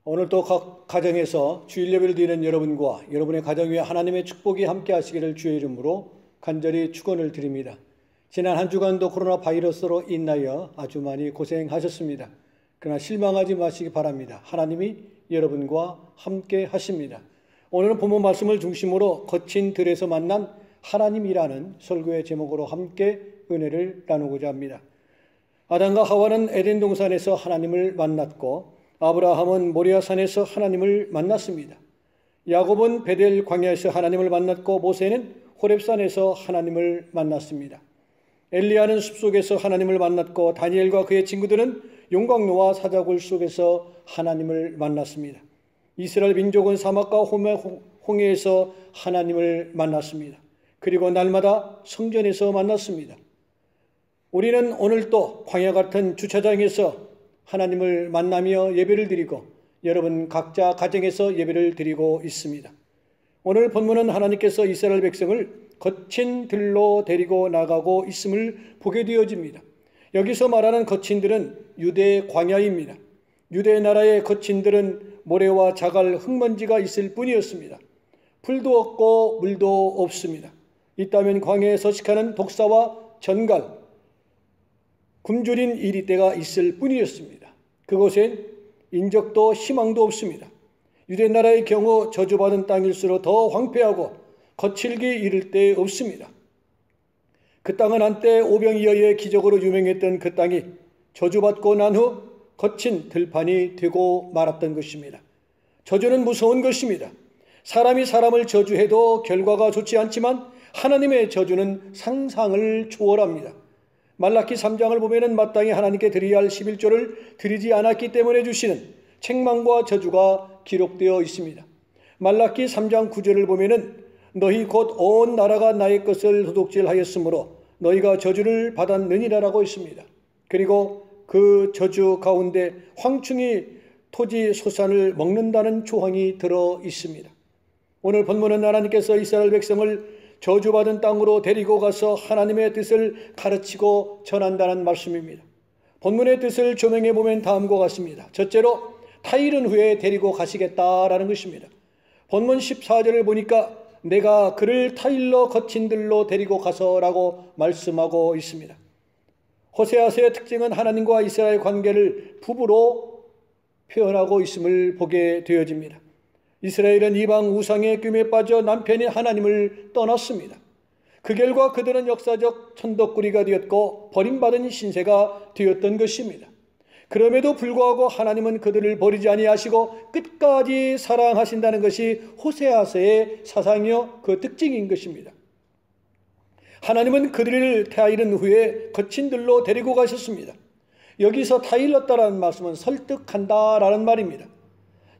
오늘 또 각 가정에서 주일 예배를 드리는 여러분과 여러분의 가정 위에 하나님의 축복이 함께 하시기를 주의 이름으로 간절히 축원을 드립니다. 지난 한 주간도 코로나 바이러스로 인하여 아주 많이 고생하셨습니다. 그러나 실망하지 마시기 바랍니다. 하나님이 여러분과 함께 하십니다. 오늘은 본문 말씀을 중심으로 거친 들에서 만난 하나님이라는 설교의 제목으로 함께 은혜를 나누고자 합니다. 아담과 하와는 에덴 동산에서 하나님을 만났고 아브라함은 모리아산에서 하나님을 만났습니다. 야곱은 베델 광야에서 하나님을 만났고 모세는 호렙산에서 하나님을 만났습니다. 엘리야는 숲속에서 하나님을 만났고 다니엘과 그의 친구들은 용광로와 사자굴 속에서 하나님을 만났습니다. 이스라엘 민족은 사막과 홍해에서 하나님을 만났습니다. 그리고 날마다 성전에서 만났습니다. 우리는 오늘 또 광야 같은 주차장에서 하나님을 만나며 예배를 드리고 여러분 각자 가정에서 예배를 드리고 있습니다. 오늘 본문은 하나님께서 이스라엘 백성을 거친 들로 데리고 나가고 있음을 보게 되어집니다. 여기서 말하는 거친들은 유대 광야입니다. 유대 나라의 거친들은 모래와 자갈, 흙먼지가 있을 뿐이었습니다. 풀도 없고 물도 없습니다. 있다면 광야에 서식하는 독사와 전갈, 굶주린 이리떼가 있을 뿐이었습니다. 그곳엔 인적도 희망도 없습니다. 유대 나라의 경우 저주받은 땅일수록 더 황폐하고 거칠기 이를 데 없습니다. 그 땅은 한때 오병이어의 기적으로 유명했던 그 땅이 저주받고 난 후 거친 들판이 되고 말았던 것입니다. 저주는 무서운 것입니다. 사람이 사람을 저주해도 결과가 좋지 않지만 하나님의 저주는 상상을 초월합니다. 말라기 3장을 보면은 마땅히 하나님께 드려야 할 11조를 드리지 않았기 때문에 주시는 책망과 저주가 기록되어 있습니다. 말라기 3장 9절을 보면은 너희 곧 온 나라가 나의 것을 도둑질하였으므로 너희가 저주를 받았느니라라고 있습니다. 그리고 그 저주 가운데 황충이 토지 소산을 먹는다는 조항이 들어 있습니다. 오늘 본문은 하나님께서 이스라엘 백성을 저주받은 땅으로 데리고 가서 하나님의 뜻을 가르치고 전한다는 말씀입니다. 본문의 뜻을 조명해 보면 다음과 같습니다. 첫째로 타일은 후에 데리고 가시겠다라는 것입니다. 본문 14절을 보니까 내가 그를 타일로 거친 들로 데리고 가서라고 말씀하고 있습니다. 호세아서의 특징은 하나님과 이스라엘 관계를 부부로 표현하고 있음을 보게 되어집니다. 이스라엘은 이방 우상의 꿈에 빠져 남편이 하나님을 떠났습니다. 그 결과 그들은 역사적 천덕꾸리가 되었고 버림받은 신세가 되었던 것입니다. 그럼에도 불구하고 하나님은 그들을 버리지 아니하시고 끝까지 사랑하신다는 것이 호세아서의 사상이요 그 특징인 것입니다. 하나님은 그들을 타일은 후에 거친 들로 데리고 가셨습니다. 여기서 타일렀다라는 말씀은 설득한다라는 말입니다.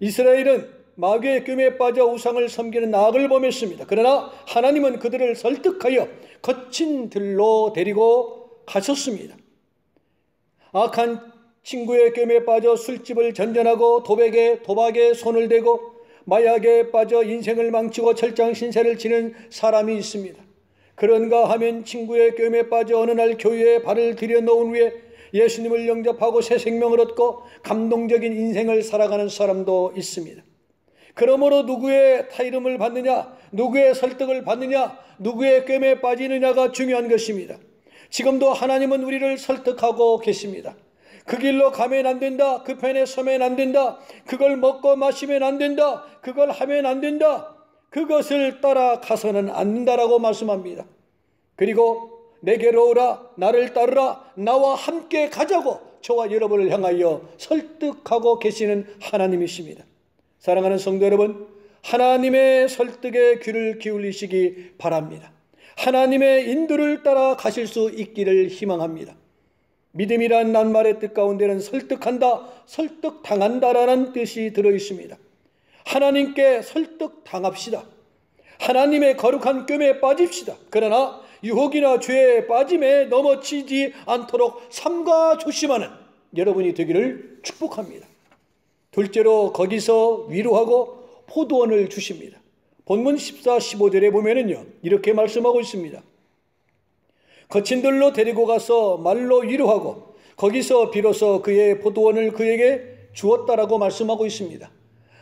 이스라엘은 마귀의 꿈에 빠져 우상을 섬기는 악을 범했습니다. 그러나 하나님은 그들을 설득하여 거친 들로 데리고 가셨습니다. 악한 친구의 꿈에 빠져 술집을 전전하고 도박에 손을 대고 마약에 빠져 인생을 망치고 철장 신세를 지는 사람이 있습니다. 그런가 하면 친구의 꿈에 빠져 어느 날 교회에 발을 들여놓은 후에 예수님을 영접하고 새 생명을 얻고 감동적인 인생을 살아가는 사람도 있습니다. 그러므로 누구의 타이름을 받느냐, 누구의 설득을 받느냐, 누구의 꿰매 빠지느냐가 중요한 것입니다. 지금도 하나님은 우리를 설득하고 계십니다. 그 길로 가면 안 된다, 그 편에 서면 안 된다, 그걸 먹고 마시면 안 된다, 그걸 하면 안 된다, 그것을 따라가서는 안 된다라고 말씀합니다. 그리고 내게로 오라, 나를 따르라, 나와 함께 가자고 저와 여러분을 향하여 설득하고 계시는 하나님이십니다. 사랑하는 성도 여러분, 하나님의 설득에 귀를 기울이시기 바랍니다. 하나님의 인도를 따라 가실 수 있기를 희망합니다. 믿음이란 낱말의 뜻 가운데는 설득한다, 설득당한다라는 뜻이 들어있습니다. 하나님께 설득당합시다. 하나님의 거룩한 끔에 빠집시다. 그러나 유혹이나 죄에 빠짐에 넘어지지 않도록 삼가 조심하는 여러분이 되기를 축복합니다. 둘째로 거기서 위로하고 포도원을 주십니다. 본문 14, 15절에 보면은요 이렇게 말씀하고 있습니다. 거친 들로 데리고 가서 말로 위로하고 거기서 비로소 그의 포도원을 그에게 주었다라고 말씀하고 있습니다.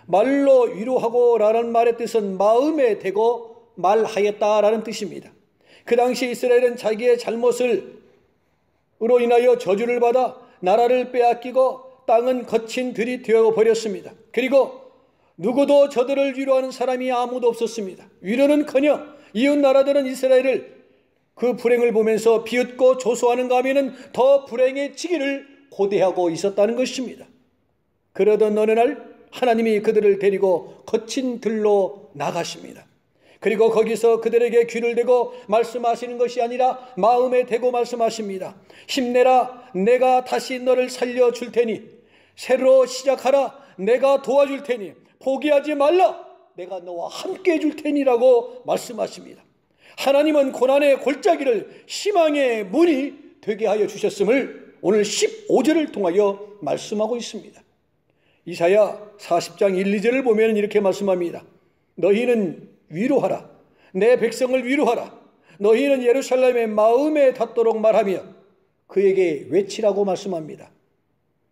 말로 위로하고 라는 말의 뜻은 마음에 대고 말하였다라는 뜻입니다. 그 당시 이스라엘은 자기의 잘못으로 인하여 저주를 받아 나라를 빼앗기고 땅은 거친 들이 되어버렸습니다. 그리고 누구도 저들을 위로하는 사람이 아무도 없었습니다. 위로는커녕 이웃 나라들은 이스라엘을 그 불행을 보면서 비웃고 조소하는가 하면은 더 불행해지기를 고대하고 있었다는 것입니다. 그러던 어느 날 하나님이 그들을 데리고 거친 들로 나가십니다. 그리고 거기서 그들에게 귀를 대고 말씀하시는 것이 아니라 마음에 대고 말씀하십니다. 힘내라, 내가 다시 너를 살려줄 테니, 새로 시작하라, 내가 도와줄 테니, 포기하지 말라, 내가 너와 함께 해줄 테니라고 말씀하십니다. 하나님은 고난의 골짜기를 희망의 문이 되게 하여 주셨음을 오늘 15절을 통하여 말씀하고 있습니다. 이사야 40장 1, 2절을 보면 이렇게 말씀합니다. 너희는 위로하라, 내 백성을 위로하라. 너희는 예루살렘의 마음에 닿도록 말하며 그에게 외치라고 말씀합니다.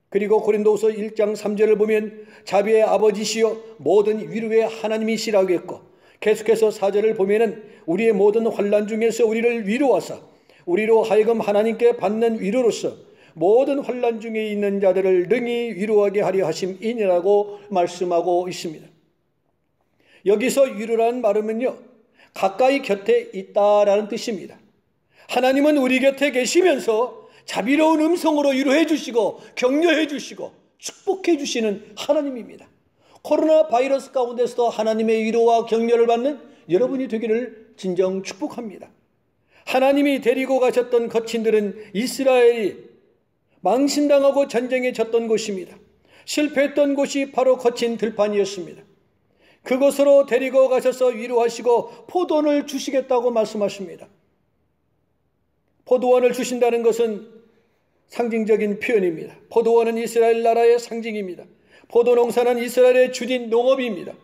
그리고 고린도후서 1장 3절을 보면 자비의 아버지시여 모든 위로의 하나님이시라고 했고, 계속해서 4절을 보면은 우리의 모든 환난 중에서 우리를 위로하사 우리로 하여금 하나님께 받는 위로로서 모든 환난 중에 있는 자들을 능히 위로하게 하려 하심이니라고 말씀하고 있습니다. 여기서 위로라는 말은요, 가까이 곁에 있다라는 뜻입니다. 하나님은 우리 곁에 계시면서 자비로운 음성으로 위로해 주시고 격려해 주시고 축복해 주시는 하나님입니다. 코로나 바이러스 가운데서도 하나님의 위로와 격려를 받는 여러분이 되기를 진정 축복합니다. 하나님이 데리고 가셨던 거친들은 이스라엘이 망신당하고 전쟁에 졌던 곳입니다. 실패했던 곳이 바로 거친 들판이었습니다. 그곳으로 데리고 가셔서 위로하시고 포도원을 주시겠다고 말씀하십니다. 포도원을 주신다는 것은 상징적인 표현입니다. 포도원은 이스라엘 나라의 상징입니다. 포도농사는 이스라엘의 주된 농업입니다.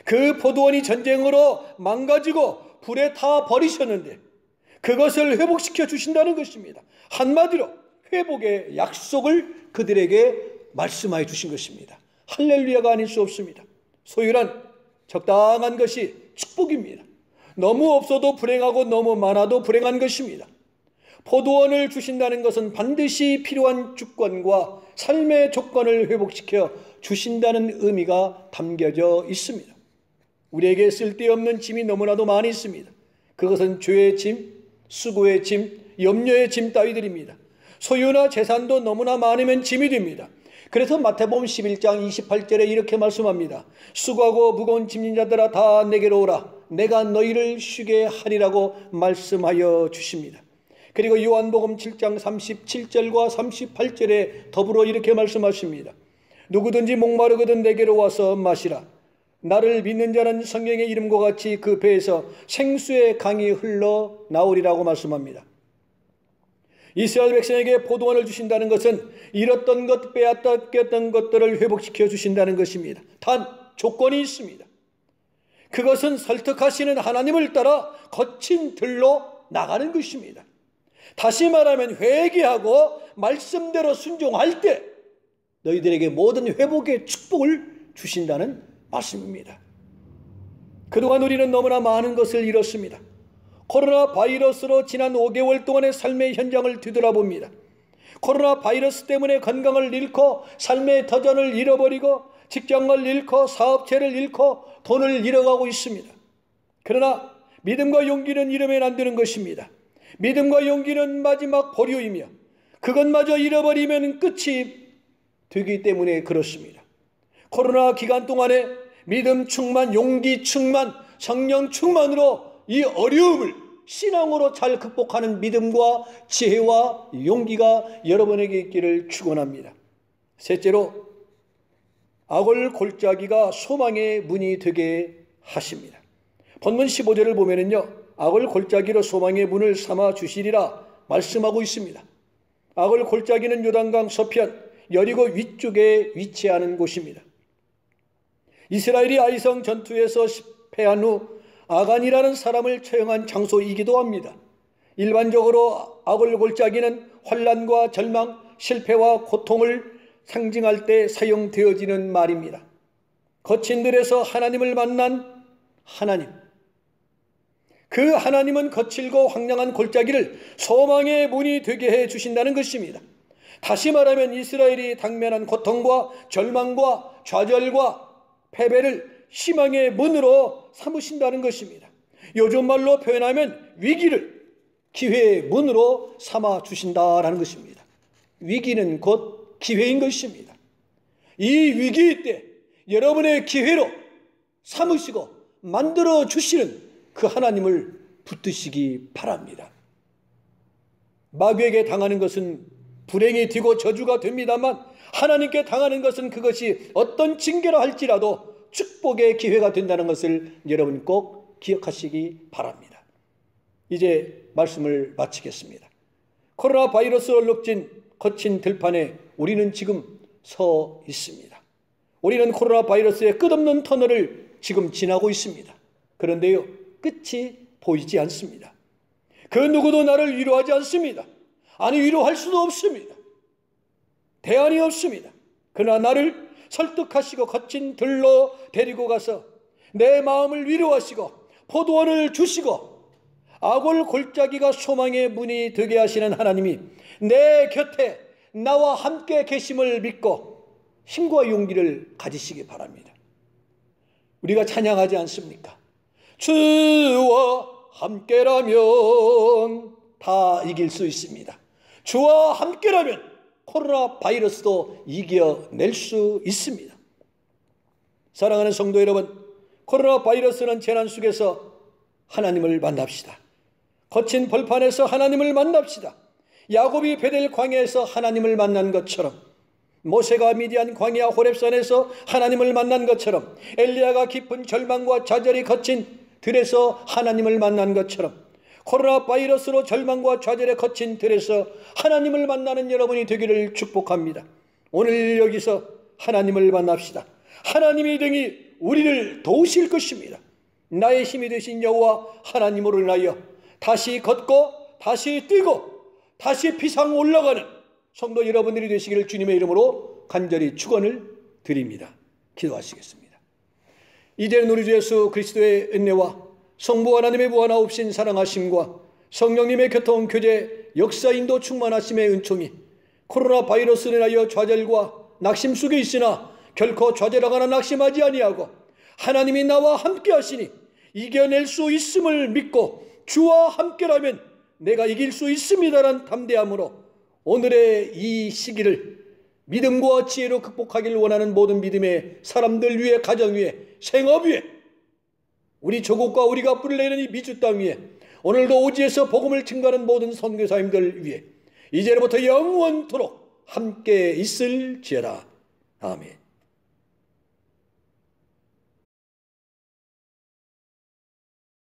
그 포도원이 전쟁으로 망가지고 불에 타 버리셨는데 그것을 회복시켜 주신다는 것입니다. 한마디로 회복의 약속을 그들에게 말씀하여 주신 것입니다. 할렐루야가 아닐 수 없습니다. 소유란 적당한 것이 축복입니다. 너무 없어도 불행하고 너무 많아도 불행한 것입니다. 포도원을 주신다는 것은 반드시 필요한 주권과 삶의 조건을 회복시켜 주신다는 의미가 담겨져 있습니다. 우리에게 쓸데없는 짐이 너무나도 많이 있습니다. 그것은 죄의 짐, 수고의 짐, 염려의 짐 따위들입니다. 소유나 재산도 너무나 많으면 짐이 됩니다. 그래서 마태복음 11장 28절에 이렇게 말씀합니다. 수고하고 무거운 짐진 자들아 다 내게로 오라. 내가 너희를 쉬게 하리라고 말씀하여 주십니다. 그리고 요한복음 7장 37절과 38절에 더불어 이렇게 말씀하십니다. 누구든지 목마르거든 내게로 와서 마시라. 나를 믿는 자는 성경의 이름과 같이 그 배에서 생수의 강이 흘러 나오리라고 말씀합니다. 이스라엘 백성에게 포도원을 주신다는 것은 잃었던 것, 빼앗겼던 것들을 회복시켜 주신다는 것입니다. 단 조건이 있습니다. 그것은 설득하시는 하나님을 따라 거친 들로 나가는 것입니다. 다시 말하면 회개하고 말씀대로 순종할 때 너희들에게 모든 회복의 축복을 주신다는 말씀입니다. 그동안 우리는 너무나 많은 것을 잃었습니다. 코로나 바이러스로 지난 5개월 동안의 삶의 현장을 뒤돌아봅니다. 코로나 바이러스 때문에 건강을 잃고 삶의 터전을 잃어버리고 직장을 잃고 사업체를 잃고 돈을 잃어가고 있습니다. 그러나 믿음과 용기는 잃으면 안 되는 것입니다. 믿음과 용기는 마지막 보류이며 그것마저 잃어버리면 끝이 되기 때문에 그렇습니다. 코로나 기간 동안에 믿음 충만, 용기 충만, 성령 충만으로 이 어려움을 신앙으로 잘 극복하는 믿음과 지혜와 용기가 여러분에게 있기를 축원합니다. 셋째로 악을 골짜기가 소망의 문이 되게 하십니다. 본문 15절을 보면은요, 악을 골짜기로 소망의 문을 삼아 주시리라 말씀하고 있습니다. 악을 골짜기는 요단강 서편 여리고 위쪽에 위치하는 곳입니다. 이스라엘이 아이성 전투에서 패한 후 아간이라는 사람을 처형한 장소이기도 합니다. 일반적으로 악을 골짜기는 환난과 절망, 실패와 고통을 상징할 때 사용되어지는 말입니다. 거친 들에서 하나님을 만난 하나님, 그 하나님은 거칠고 황량한 골짜기를 소망의 문이 되게 해 주신다는 것입니다. 다시 말하면 이스라엘이 당면한 고통과 절망과 좌절과 패배를 희망의 문으로 삼으신다는 것입니다. 요즘 말로 표현하면 위기를 기회의 문으로 삼아 주신다라는 것입니다. 위기는 곧 기회인 것입니다. 이 위기 때 여러분의 기회로 삼으시고 만들어 주시는 그 하나님을 붙드시기 바랍니다. 마귀에게 당하는 것은 불행이 되고 저주가 됩니다만, 하나님께 당하는 것은 그것이 어떤 징계라 할지라도 축복의 기회가 된다는 것을 여러분 꼭 기억하시기 바랍니다. 이제 말씀을 마치겠습니다. 코로나 바이러스로 얼룩진 거친 들판에 우리는 지금 서 있습니다. 우리는 코로나 바이러스의 끝없는 터널을 지금 지나고 있습니다. 그런데요, 끝이 보이지 않습니다. 그 누구도 나를 위로하지 않습니다. 아니, 위로할 수도 없습니다. 대안이 없습니다. 그러나 나를 설득하시고 거친 들로 데리고 가서 내 마음을 위로하시고 포도원을 주시고 악월 골짜기가 소망의 문이 되게 하시는 하나님이 내 곁에 나와 함께 계심을 믿고 힘과 용기를 가지시기 바랍니다. 우리가 찬양하지 않습니까? 주와 함께라면 다 이길 수 있습니다. 주와 함께라면 코로나 바이러스도 이겨낼 수 있습니다. 사랑하는 성도 여러분, 코로나 바이러스는 재난 속에서 하나님을 만납시다. 거친 벌판에서 하나님을 만납시다. 야곱이 베델 광야에서 하나님을 만난 것처럼, 모세가 미디안 광야 호렙산에서 하나님을 만난 것처럼, 엘리야가 깊은 절망과 좌절이 거친 들에서 하나님을 만난 것처럼, 코로나 바이러스로 절망과 좌절에 거친 들에서 하나님을 만나는 여러분이 되기를 축복합니다. 오늘 여기서 하나님을 만납시다. 하나님이 등이 우리를 도우실 것입니다. 나의 힘이 되신 여호와 하나님으로 인하여 다시 걷고 다시 뛰고 다시 피상 올라가는 성도 여러분들이 되시기를 주님의 이름으로 간절히 축원을 드립니다. 기도하시겠습니다. 이제는 우리 주 예수 그리스도의 은혜와 성부 하나님의 무한하옵신 사랑하심과 성령님의 교통, 교제, 역사, 인도, 충만하심의 은총이 코로나 바이러스로 인하여 좌절과 낙심 속에 있으나 결코 좌절하거나 낙심하지 아니하고 하나님이 나와 함께 하시니 이겨낼 수 있음을 믿고 주와 함께라면 내가 이길 수 있습니다라는 담대함으로 오늘의 이 시기를 믿음과 지혜로 극복하기를 원하는 모든 믿음의 사람들 위에, 가정 위에, 생업 위에, 우리 조국과 우리가 뿌리를 내리는 이 미주 땅 위에 오늘도 오지에서 복음을 증거하는 모든 선교사님들 위에 이제로부터 영원토록 함께 있을지어다. 아멘.